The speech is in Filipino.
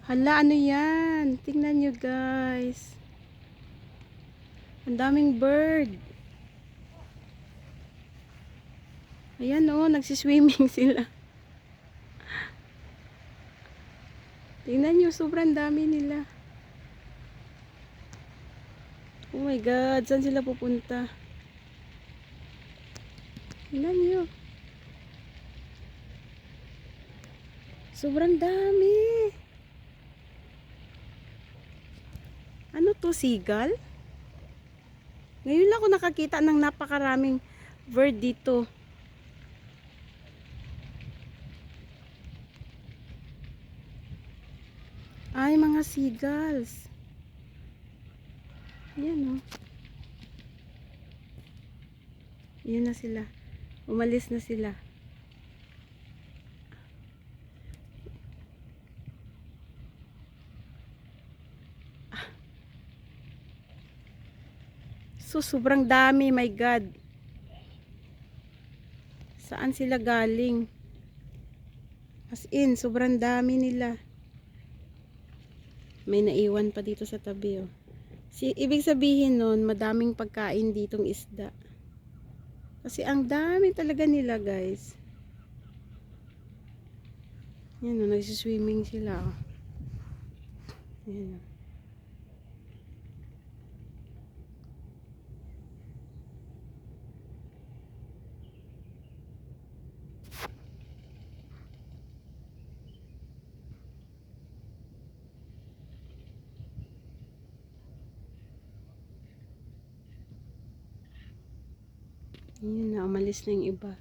Hala, ano yan? Tingnan nyo guys. Ang daming bird. Ayan oh, nagsiswimming sila. Tingnan nyo, sobrang dami nila. Oh my God, saan sila pupunta? Tingnan nyo. Sobrang dami. Ano to, seagull? Ngayon lang ako nakakita ng napakaraming bird dito. Ay, mga seagulls. Ayan oh. Ayan na sila. Umalis na sila. So, sobrang dami, my God. Saan sila galing? As in, sobrang dami nila. May naiwan pa dito sa tabi, oh. Ibig sabihin nun, madaming pagkain ditong isda. Kasi ang dami talaga nila, guys. Yan, oh, nagsiswimming sila, oh. Yan. Yan na, umalis na yung iba.